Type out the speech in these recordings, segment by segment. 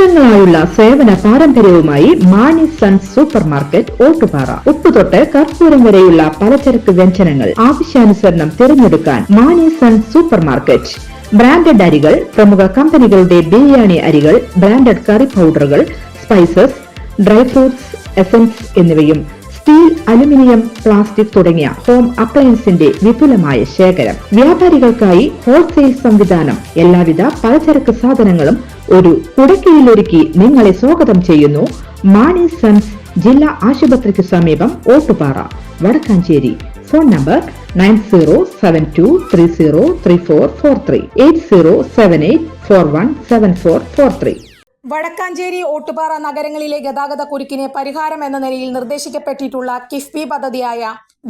വർഷങ്ങളായുള്ള സേവന പാരമ്പര്യവുമായി Mani sons super market Ottupara. ഉപ്പുതൊട്ട് കർപ്പൂരം വരെയുള്ള പലചരക്ക് വ്യഞ്ജനങ്ങൾ ആവശ്യാനുസരണം തിരഞ്ഞെടുക്കാൻ Mani sons super market. Branded അരികൾ, പ്രമുഖ കമ്പനികളുടെ ബിരിയാണി അരികൾ, ബ്രാൻഡഡ് കറി പൗഡറുകൾ, സ്പൈസസ്, ഡ്രൈ ഫ്രൂട്ട്സ്, എസൻസ് എന്നിവയും സ്റ്റീൽ, അലുമിനിയം, പ്ലാസ്റ്റിക് തുടങ്ങിയ ഹോം അപ്ലയൻസിന്റെ വിപുലമായ ശേഖരം. വ്യാപാരികൾക്കായി ഹോൾസെയിൽ സംവിധാനം. എല്ലാവിധ പലചരക്ക് സാധനങ്ങളും ഒരു കുടക്കീഴിലൊരുക്കി നിങ്ങളെ സ്വാഗതം ചെയ്യുന്നു. മാണി സൺസ് ജില്ലാ ആശുപത്രിക്ക് സമീപം ഓട്ടുപാറ, വടക്കാഞ്ചേരി. Phone number 9072303443 8078417443. വടക്കാഞ്ചേരി, ഓട്ടുപാറ നഗരങ്ങളിലെ ഗതാഗത കുരുക്കിന് പരിഹാരം എന്ന നിലയിൽ നിർദ്ദേശിക്കപ്പെട്ടിട്ടുള്ള കിഫ്ബി പദ്ധതിയായ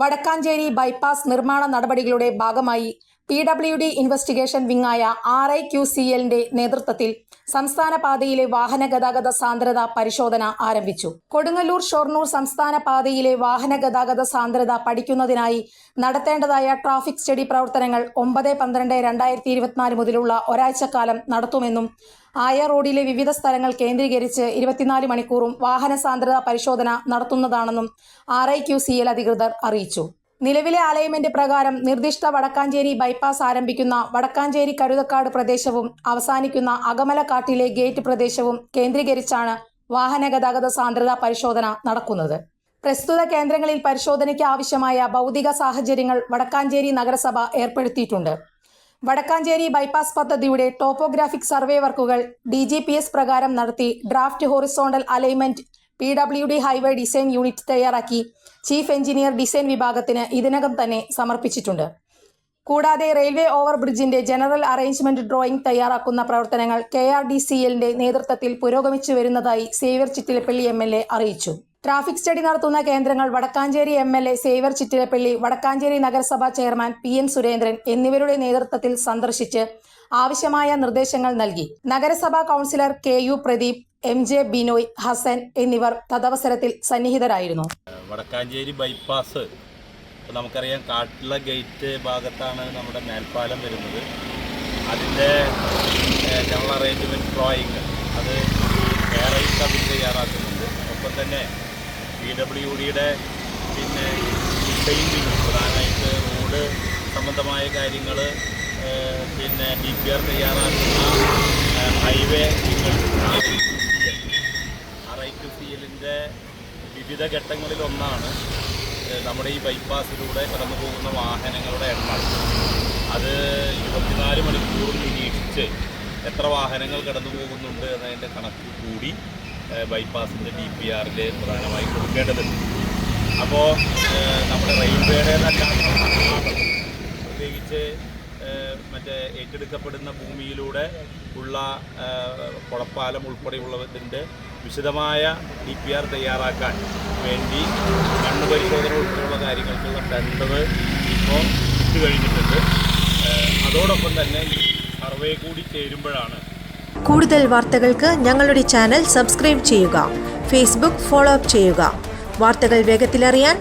വടക്കാഞ്ചേരി ബൈപ്പാസ് നിർമ്മാണ നടപടികളുടെ ഭാഗമായി PWD ഇൻവെസ്റ്റിഗേഷൻ വിങ്ങായ RIQCLന്റെ നേതൃത്വത്തിൽ സംസ്ഥാന പാതയിലെ വാഹന ഗതാഗത സാന്ദ്രത പരിശോധന ആരംഭിച്ചു. കൊടുങ്ങല്ലൂർ ഷൊർണൂർ സംസ്ഥാന പാതയിലെ വാഹന ഗതാഗത സാന്ദ്രത പഠിക്കുന്നതിനായി നടത്തേണ്ടതായ ട്രാഫിക് സ്റ്റഡി പ്രവർത്തനങ്ങൾ 9/12/2024 മുതലുള്ള ഒരാഴ്ചക്കാലം നടത്തുമെന്നും ആയ റോഡിലെ വിവിധ സ്ഥലങ്ങൾ കേന്ദ്രീകരിച്ച് 24 മണിക്കൂറും വാഹന സാന്ദ്രത പരിശോധന നടത്തുന്നതാണെന്നും RIQCL അധികൃതർ അറിയിച്ചു. നിലവിലെ അലൈൻമെന്റ് പ്രകാരം നിർദ്ദിഷ്ട വടക്കാഞ്ചേരി ബൈപ്പാസ് ആരംഭിക്കുന്ന വടക്കാഞ്ചേരി കരുതക്കാട് പ്രദേശവും അവസാനിക്കുന്ന അകമലക്കാട്ടിലെ ഗേറ്റ് പ്രദേശവും കേന്ദ്രീകരിച്ചാണ് വാഹന ഗതാഗത സാന്ദ്രത പരിശോധന നടക്കുന്നത്. പ്രസ്തുത കേന്ദ്രങ്ങളിൽ പരിശോധനയ്ക്ക് ആവശ്യമായ ഭൗതിക സാഹചര്യങ്ങൾ വടക്കാഞ്ചേരി നഗരസഭ ഏർപ്പെടുത്തിയിട്ടുണ്ട്. വടക്കാഞ്ചേരി ബൈപ്പാസ് പദ്ധതിയുടെ ടോപ്പോഗ്രാഫിക് സർവേ വർക്കുകൾ DGPS പ്രകാരം നടത്തി draft horizontal alignment PWD highway design unit തയ്യാറാക്കി ചീഫ് എഞ്ചിനീയർ ഡിസൈൻ വിഭാഗത്തിന് ഇതിനകം തന്നെ സമർപ്പിച്ചിട്ടുണ്ട്. കൂടാതെ റെയിൽവേ ഓവർ ബ്രിഡ്ജിന്റെ ജനറൽ അറേഞ്ച്മെന്റ് ഡ്രോയിംഗ് തയ്യാറാക്കുന്ന പ്രവർത്തനങ്ങൾ KRDCLന്റെ നേതൃത്വത്തിൽ പുരോഗമിച്ചു വരുന്നതായി സേവ്യർ ചിറ്റിലപ്പള്ളി MLA അറിയിച്ചു. ട്രാഫിക് സ്റ്റഡി നടത്തുന്ന കേന്ദ്രങ്ങൾ വടക്കാഞ്ചേരി MLA സേവ്യർ ചിറ്റിലപ്പള്ളി, വടക്കാഞ്ചേരി നഗരസഭാ ചെയർമാൻ PN സുരേന്ദ്രൻ എന്നിവരുടെ നേതൃത്വത്തിൽ സന്ദർശിച്ച് ആവശ്യമായ നിർദ്ദേശങ്ങൾ നൽകി. നഗരസഭാ councillor KU Pradeep, MJ Binoy, Hasan എന്നിവർ തദവസരത്തിൽ സന്നിഹിതരായിരുന്നു. വടക്കാഞ്ചേരി ബൈപ്പാസ് നമുക്കറിയാം, കാട്ടില ഗേറ്റ് ഭാഗത്താണ് നമ്മുടെ മേൽപ്പാലം വരുന്നത്. അതിൻ്റെ ജനറൽ അറേഞ്ച്മെൻറ്റ് ഡ്രോയിങ് അത് KRI തയ്യാറാക്കുന്നുണ്ട്. ഒപ്പം തന്നെ PWDയുടെ ഡിസൈൻ പ്രധാനമായിട്ട് റോഡ് സംബന്ധമായ കാര്യങ്ങൾ, DPR തയ്യാറാക്കുന്ന ഹൈവേ RIQCLന്റെ വിവിധ ഘട്ടങ്ങളിലൊന്നാണ് നമ്മുടെ ഈ ബൈപ്പാസിലൂടെ കടന്നു പോകുന്ന വാഹനങ്ങളുടെ എണ്ണം. അത് 24 മണിക്കൂർ നിരീക്ഷിച്ച് എത്ര വാഹനങ്ങൾ കടന്നു പോകുന്നുണ്ട് എന്നതിൻ്റെ കണക്ക് കൂടി ബൈപ്പാസിൻ്റെ DPRൽ പ്രധാനമായി കൊടുക്കേണ്ടതുണ്ട്. അപ്പോൾ നമ്മുടെ റെയിൽവേയുടേതല്ലാത്ത പ്രത്യേകിച്ച് മറ്റേ ഏറ്റെടുക്കപ്പെടുന്ന ഭൂമിയിലൂടെ ഉള്ള കുളപ്പാലം ഉൾപ്പെടെയുള്ളതിൻ്റെ വിശദമായ DPR തയ്യാറാക്കാൻ വേണ്ടി മണ്ണ് പരിശോധന ഉൾപ്പെടെയുള്ള കാര്യങ്ങൾക്കുള്ള ടെൻഡർ ഇപ്പോൾ ഇട്ട് കഴിഞ്ഞിട്ടുണ്ട്. അതോടൊപ്പം തന്നെ സർവേ കൂടി ചേരുമ്പോഴാണ്. കൂടുതൽ വാർത്തകൾക്ക് ഞങ്ങളുടെ ചാനൽ സബ്സ്ക്രൈബ് ചെയ്യുക, ഫേസ്ബുക്ക് ഫോളോ അപ്പ് ചെയ്യുക. വാർത്തകൾ വേഗത്തിലറിയാൻ